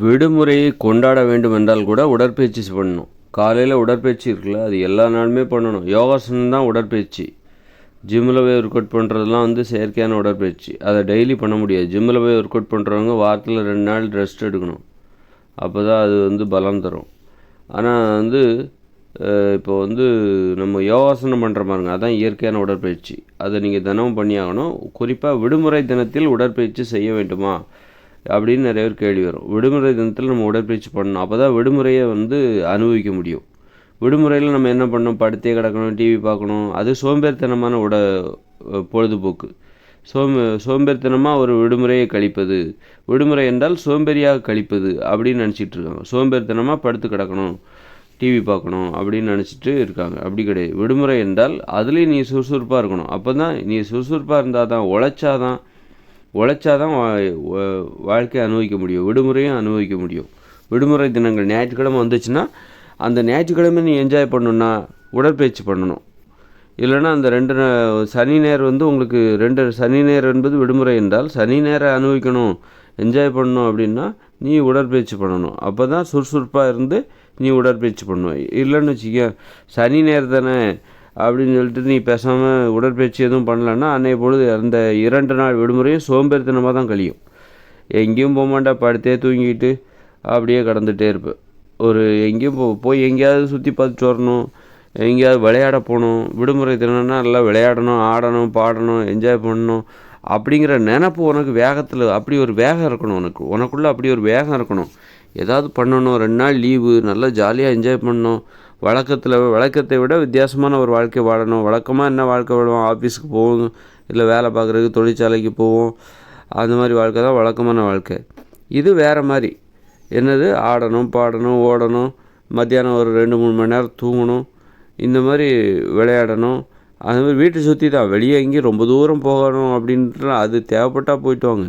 விடுமுறையை கொண்டாட வேண்டும் என்றால் கூட உடற்பயிற்சி பண்ணணும். காலையில் உடற்பயிற்சி இருக்குல்ல, அது எல்லா நாளுமே பண்ணணும். யோகாசனம் தான் உடற்பயிற்சி. ஜிம்மில் போய் ஒர்க் அவுட் பண்ணுறதுலாம் செயற்கையான உடற்பயிற்சி. அதை டெய்லி பண்ண முடியாது. ஜிம்மில் போய் ஒர்க் அவுட் பண்ணுறவங்க வாரத்தில் 2 நாள் ரெஸ்ட் எடுக்கணும். அப்போ தான் அது பலம் தரும். ஆனால் இப்போ நம்ம யோகாசனம் பண்ணுற பாருங்க, அதான் இயற்கையான உடற்பயிற்சி. அதை நீங்கள் தினமும் பண்ணியாகணும். குறிப்பாக விடுமுறை தினத்தில் உடற்பயிற்சி செய்ய வேண்டுமா அப்படின்னு நிறைய பேர் கேள்வி வரும். விடுமுறை தினத்தில் நம்ம உடற்பயிற்சி பண்ணணும். அப்போ தான் விடுமுறையை அனுபவிக்க முடியும். விடுமுறையில் நம்ம என்ன பண்ணணும்? படுத்தே கிடக்கணும், டிவி பார்க்கணும். அது சோம்பேறித்தனமான பொழுதுபோக்கு. சோம்பேறித்தனமாக ஒரு விடுமுறையை கழிப்பது. விடுமுறை என்றால் சோம்பேறியாக கழிப்பது அப்படின்னு நினச்சிட்டு இருக்காங்க. சோம்பேறித்தனமாக படுத்து கிடக்கணும், டிவி பார்க்கணும் அப்படின்னு நினச்சிட்டு இருக்காங்க. அப்படி கிடையாது. விடுமுறை என்றால் அதுலேயும் நீ சுறுசுறுப்பாக இருக்கணும். அப்போ தான் நீ சுறுசுறுப்பாக இருந்தால் தான், உழைச்சாதான் வாழ்க்கையை அனுபவிக்க முடியும், விடுமுறையும் அனுபவிக்க முடியும். விடுமுறை தினங்கள் ஞாயிற்றுக்கிழமை வந்துச்சுன்னா அந்த ஞாயிற்றுக்கிழமை நீ என்ஜாய் பண்ணணுன்னா உடற்பயிற்சி பண்ணணும். இல்லைன்னா அந்த 2 சனி ஞாயிறு உங்களுக்கு 2 சனி ஞாயிறு என்பது விடுமுறை என்றால் சனி ஞாயிறை அனுபவிக்கணும், என்ஜாய் பண்ணணும் அப்படின்னா நீ உடற்பயிற்சி பண்ணணும். அப்போ தான் சுறுசுறுப்பாக இருந்து நீ உடற்பயிற்சி பண்ணணும். இல்லைன்னு வச்சுக்க, சனி ஞாயிறு தானே அப்படின்னு சொல்லிட்டு நீ பேசாமல் உடற்பயிற்சி எதுவும் பண்ணலன்னா அன்றைய பொழுது அந்த 2 நாள் விடுமுறையும் சோம்பேறித்தனமாக தான் கழியும். எங்கேயும் போக மாட்டா, படுத்தே தூங்கிட்டு அப்படியே கடந்துகிட்டே இருப்பேன். எங்கேயும் போய் எங்கேயாவது சுற்றி பார்த்துட்டு வரணும், எங்கேயாவது விளையாட போகணும். விடுமுறை தினம்னா நல்லா விளையாடணும், ஆடணும், பாடணும், என்ஜாய் பண்ணணும் அப்படிங்கிற நினப்பு உனக்கு அப்படி ஒரு வேகம் இருக்கணும். உனக்குள்ளே அப்படி ஒரு வேகம் இருக்கணும். ஏதாவது பண்ணணும், 2 நாள் லீவு, நல்லா ஜாலியாக என்ஜாய் பண்ணணும். வழக்கத்தை விட வித்தியாசமான ஒரு வாழ்க்கை வாழணும். வழக்கமாக என்ன வாழ்க்கை வாழுவோம்? ஆஃபீஸுக்கு போவோம், இல்லை வேலை பார்க்குறதுக்கு தொழிற்சாலைக்கு போவோம். அந்த மாதிரி வாழ்க்கை தான் வழக்கமான வாழ்க்கை. இது வேறு மாதிரி. என்னது? ஆடணும், பாடணும், ஓடணும், மத்தியானம் ஒரு 2-3 மணி நேரம் தூங்கணும், இந்த மாதிரி விளையாடணும். அது மாதிரி வீட்டை சுற்றி தான். வெளியே எங்கேயும் ரொம்ப தூரம் போகணும் அப்படின்ட்டு அது தேவைப்பட்டால் போயிட்டு வாங்க.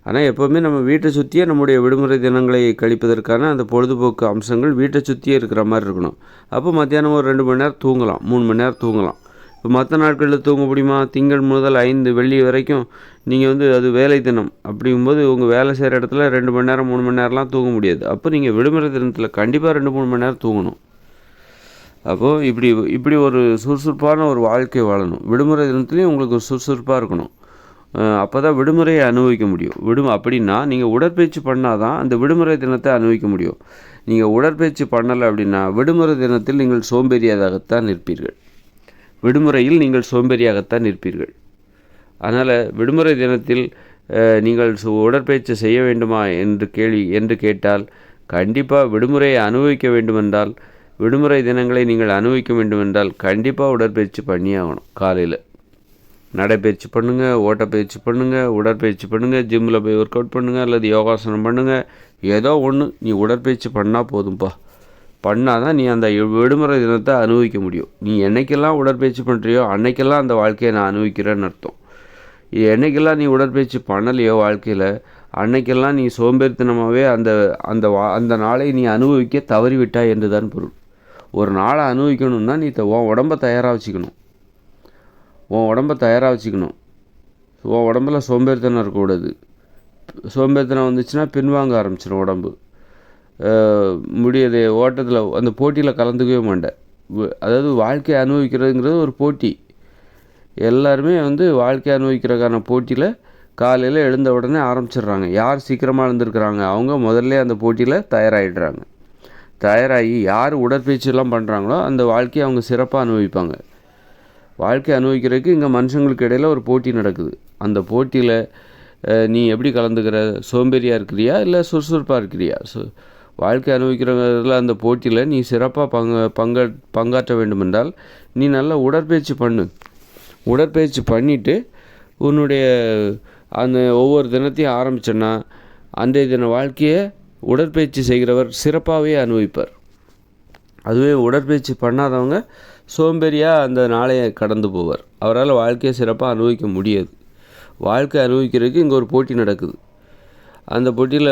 ஆனால் எப்போவுமே நம்ம வீட்டை சுற்றியே நம்முடைய விடுமுறை தினங்களை கழிப்பதற்கான அந்த பொழுதுபோக்கு அம்சங்கள் வீட்டை சுற்றியே இருக்கிற மாதிரி இருக்கணும். அப்போ மத்தியானம் ஒரு 2 மணி நேரம் தூங்கலாம், 3 மணி நேரம் தூங்கலாம். இப்போ மற்ற நாட்களில் தூங்க முடியுமா? திங்கள் முதல் 5 வெள்ளி வரைக்கும் நீங்கள் அது வேலை தினம். அப்படிங்கும்போது உங்கள் வேலை செய்கிற இடத்துல 2 மணி நேரம் 3 மணி நேரம்லாம் தூங்க முடியாது. அப்போ நீங்கள் விடுமுறை தினத்தில் கண்டிப்பாக 2-3 மணி நேரம் தூங்கணும். அப்போது இப்படி ஒரு சுறுசுறுப்பான ஒரு வாழ்க்கை வாழணும். விடுமுறை தினத்துலேயும் உங்களுக்கு ஒரு சுறுசுறுப்பாக இருக்கணும். அப்போ தான் விடுமுறையை அனுபவிக்க முடியும். அப்படின்னா நீங்கள் உடற்பயிற்சி பண்ணால் தான் அந்த விடுமுறை தினத்தை அனுபவிக்க முடியும். நீங்கள் உடற்பயிற்சி பண்ணலை அப்படின்னா விடுமுறை தினத்தில் நீங்கள் சோம்பேறியாகத்தான் இருப்பீர்கள். விடுமுறையில் நீங்கள் சோம்பேறியாகத்தான் இருப்பீர்கள். அதனால் விடுமுறை தினத்தில் நீங்கள் உடற்பயிற்சி செய்ய வேண்டுமா என்று கேட்டால், கண்டிப்பாக விடுமுறையை அனுபவிக்க வேண்டுமென்றால், விடுமுறை தினங்களை நீங்கள் அனுபவிக்க வேண்டுமென்றால் கண்டிப்பாக உடற்பயிற்சி பண்ணியாகணும். காலையில் நடைப்பயிற்சி பண்ணுங்கள், ஓட்டப்பயிற்சி பண்ணுங்கள், உடற்பயிற்சி பண்ணுங்கள், ஜிம்மில் போய் ஒர்க் அவுட் பண்ணுங்கள், அல்லது யோகாசனம் பண்ணுங்கள். ஏதோ ஒன்று நீ உடற்பயிற்சி பண்ணால் போதும்ப்பா. பண்ணால் தான் நீ அந்த விடுமுறை தினத்தை அனுபவிக்க முடியும். நீ என்றைக்கெல்லாம் உடற்பயிற்சி பண்ணுறியோ அன்னைக்கெல்லாம் அந்த வாழ்க்கையை நான் அனுபவிக்கிறேன்னு அர்த்தம். என்றைக்கெல்லாம் நீ உடற்பயிற்சி பண்ணலையோ வாழ்க்கையில், அன்னைக்கெல்லாம் நீ சோம்பேறித்தனமாகவே அந்த நாளை நீ அனுபவிக்க தவறிவிட்டாய் என்று தான் பொருள். ஒரு நாளை அனுபவிக்கணும்னா நீ உன் உடம்பை தயாராக வச்சுக்கணும். உன் உடம்புல சோம்பேறித்தனம் இருக்கக்கூடாது. சோம்பேறித்தனம் வந்துச்சுன்னா பின்வாங்க ஆரம்பிச்சிடும் உடம்பு. முடியாது, ஓட்டத்தில் அந்த போட்டியில் கலந்துக்கவே மாட்டேன். அதாவது வாழ்க்கையை அனுபவிக்கிறதுங்கிறது ஒரு போட்டி. எல்லாருமே வாழ்க்கையை அனுபவிக்கிறதுக்கான போட்டியில் காலையில் எழுந்த உடனே ஆரம்பிச்சிடுறாங்க. யார் சீக்கிரமாக எழுந்திருக்கிறாங்க அவங்க முதல்ல அந்த போட்டியில் தயாராகி யார் உடற்பயிற்சியெல்லாம் பண்ணுறாங்களோ அந்த வாழ்க்கையை அவங்க சிறப்பாக அனுபவிப்பாங்க. வாழ்க்கை அனுபவிக்கிறதுக்கு இங்கே மனுஷங்களுக்கு இடையில் ஒரு போட்டி நடக்குது. அந்த போட்டியில் நீ எப்படி கலந்துக்கிற? சோம்பேறியாக இருக்கிறியா இல்லை சுறுசுறுப்பாக இருக்கிறியா? வாழ்க்கை அனுபவிக்கிறதுல அந்த போட்டியில் நீ சிறப்பாக பங்காற்ற வேண்டுமென்றால் நீ நல்லா உடற்பயிற்சி பண்ணிவிட்டு உன்னுடைய அந்த ஒவ்வொரு தினத்தையும் ஆரம்பிச்சேன்னா அன்றைய தின வாழ்க்கையை உடற்பயிற்சி செய்கிறவர் சிறப்பாகவே அனுபவிப்பார். அதுவே உடற்பயிற்சி பண்ணாதவங்க சோம்பேறியாக அந்த நாளையை கடந்து போவார். அவரால் வாழ்க்கையை சிறப்பாக அனுபவிக்க முடியாது. வாழ்க்கை அனுபவிக்கிறதுக்கு இங்கே ஒரு போட்டி நடக்குது. அந்த போட்டியில்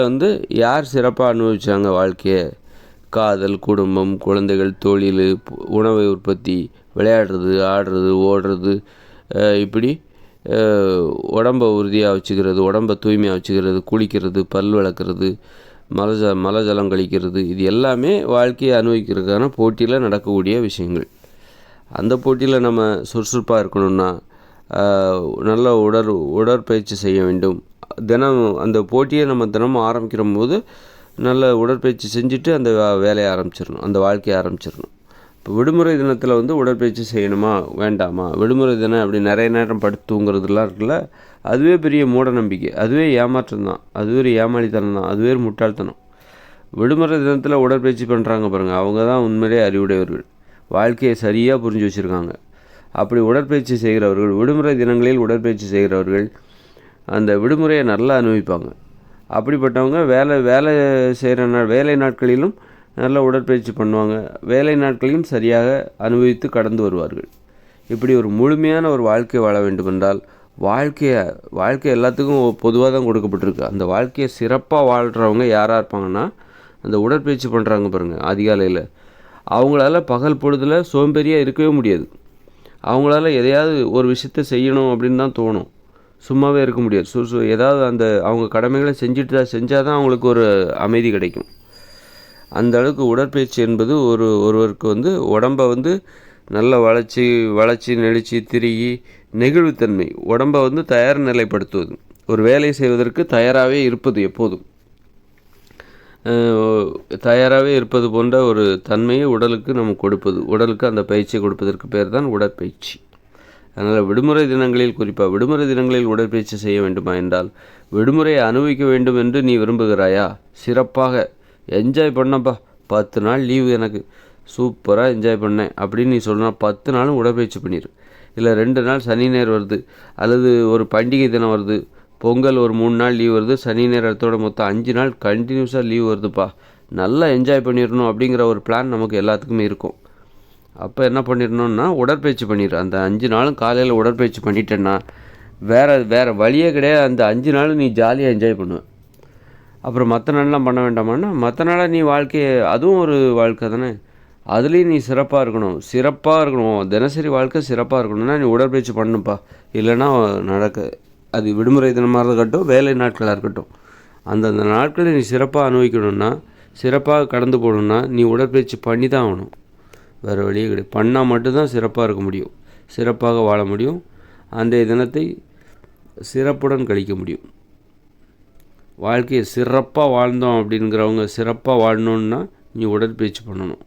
யார் சிறப்பாக அனுபவித்தாங்க வாழ்க்கையை? காதல், குடும்பம், குழந்தைகள், தொழில், உணவு உற்பத்தி, விளையாடுறது, ஆடுறது, ஓடுறது, இப்படி உடம்பை உறுதியாக வச்சுக்கிறது, உடம்பை தூய்மையாக வச்சுக்கிறது, குளிக்கிறது, பல் விளக்குறது, மலை ஜலம் கழிக்கிறது, இது எல்லாமே வாழ்க்கையை அனுபவிக்கிறதுக்கான போட்டியில் நடக்கக்கூடிய விஷயங்கள். அந்த போட்டியில் நம்ம சுறுசுறுப்பாக இருக்கணும்னா நல்ல உடற்பயிற்சி செய்ய வேண்டும். அந்த போட்டியை நம்ம தினமும் ஆரம்பிக்கிற போது நல்ல உடற்பயிற்சி செஞ்சுட்டு அந்த வேலையை ஆரம்பிச்சிடணும், அந்த வாழ்க்கையை ஆரம்பிச்சிடணும். இப்போ விடுமுறை தினத்தில் உடற்பயிற்சி செய்யணுமா வேண்டாமா, விடுமுறை தினம் அப்படி நிறைய நேரம் படுத்து தூங்குறதுலாம் இருக்குல்ல, அதுவே பெரிய மூட நம்பிக்கை, அதுவே ஏமாற்றம் தான், அதுவே ஒரு ஏமாளித்தனம் தான், அதுவே ஒரு முட்டாள்தனம். விடுமுறை தினத்தில் உடற்பயிற்சி பண்ணுறாங்க பாருங்கள், அவங்க தான் உண்மையிலே அறிவுடையவர்கள், வாழ்க்கையை சரியாக புரிஞ்சு வச்சுருக்காங்க. அப்படி உடற்பயிற்சி செய்கிறவர்கள், விடுமுறை தினங்களில் உடற்பயிற்சி செய்கிறவர்கள் அந்த விடுமுறையை நல்லா அனுபவிப்பாங்க. அப்படிப்பட்டவங்க வேலை செய்கிற வேலை நாட்களிலும் நல்ல உடற்பயிற்சி பண்ணுவாங்க, வேலை நாட்களையும் சரியாக அனுபவித்து கடந்து வருவார்கள். இப்படி ஒரு முழுமையான ஒரு வாழ்க்கை வாழ வேண்டுமென்றால் வாழ்க்கை எல்லாத்துக்கும் பொதுவாக தான் கொடுக்கப்பட்டிருக்கு. அந்த வாழ்க்கையை சிறப்பாக வாழ்கிறவங்க யாராக இருப்பாங்கன்னா, அந்த உடற்பயிற்சி பண்ணுறாங்க பாருங்கள் அதிகாலையில், அவங்களால பகல் பொழுதில் சோம்பேறியாக இருக்கவே முடியாது. அவங்களால எதையாவது ஒரு விஷயத்த செய்யணும் அப்படின்னு தான் தோணும், சும்மாவே இருக்க முடியாது. ஏதாவது அவங்க கடமைகளை செஞ்சால் தான் அவங்களுக்கு ஒரு அமைதி கிடைக்கும். அந்த அளவுக்கு உடற்பயிற்சி என்பது ஒருவருக்கு உடம்பை நல்லா வளைச்சி நெளிச்சு திருகி நெகிழ்வுத்தன்மை, உடம்பை தயார் நிலைப்படுத்துவது, ஒரு வேலை செய்வதற்கு தயாராகவே இருப்பது, எப்போதும் தயாராகவே இருப்பது போன்ற ஒரு தன்மையை உடலுக்கு நம்ம கொடுப்பது, உடலுக்கு அந்த பயிற்சியை கொடுப்பதற்கு பேர் தான் உடற்பயிற்சி. அதனால் விடுமுறை தினங்களில், குறிப்பாக விடுமுறை தினங்களில் உடற்பயிற்சி செய்ய வேண்டுமா என்றால், விடுமுறையை அனுபவிக்க வேண்டும் என்று நீ விரும்புகிறாயா, சிறப்பாக என்ஜாய் பண்ணப்பா, 10 நாள் லீவு எனக்கு சூப்பராக என்ஜாய் பண்ணேன் அப்படின்னு நீ சொல்லணும், 10 நாளும் உடற்பயிற்சி பண்ணிடு. இல்லை 2 நாள் சனி ஞாயிறு வருது, அல்லது ஒரு பண்டிகை தினம் வருது, பொங்கல் ஒரு 3 நாள் லீவ் வருது, சனி ஞாயிறு அடுத்தோட மொத்தம் 5 நாள் கண்டினியூஸாக லீவ் வருதுப்பா, நல்லா என்ஜாய் பண்ணிடணும் அப்படிங்கிற ஒரு பிளான் நமக்கு எல்லாத்துக்குமே இருக்கும். அப்போ என்ன பண்ணிடணும்னா உடற்பயிற்சி பண்ணிடு. அந்த 5 நாளும் காலையில் உடற்பயிற்சி பண்ணிட்டேன்னா வேறு வழியே கிடையாது, அந்த 5 நாளும் நீ ஜாலியாக என்ஜாய் பண்ணுவேன். அப்புறம் மற்ற நாள்லாம் பண்ண வேண்டாமான்னா, மற்ற நாளாக நீ வாழ்க்கையை, அதுவும் ஒரு வாழ்க்கை தானே, அதுலேயும் நீ சிறப்பாக இருக்கணும். தினசரி வாழ்க்கை சிறப்பாக இருக்கணும்னா நீ உடற்பயிற்சி பண்ணணும்ப்பா, இல்லைன்னா அது விடுமுறை தினமாக இருக்கட்டும், வேலை நாட்களாக இருக்கட்டும், அந்தந்த நாட்களை நீ சிறப்பாக அனுபவிக்கணும்னா, சிறப்பாக கடந்து போகணுன்னா நீ உடற்பயிற்சி பண்ணி தான் ஆகணும், வேறு வழியே கிடையாது. பண்ணால் மட்டும்தான் சிறப்பாக இருக்க முடியும், சிறப்பாக வாழ முடியும், அன்றைய தினத்தை சிறப்புடன் கழிக்க முடியும். வாழ்க்கையை சிறப்பாக வாழ்ந்தோம் அப்படிங்கிறவங்க, சிறப்பாக வாழணுன்னா நீ உடற்பயிற்சி பண்ணணும்,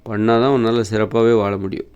பண்ணால் தான் உன்னால் சிறப்பாகவே வாழ முடியும்.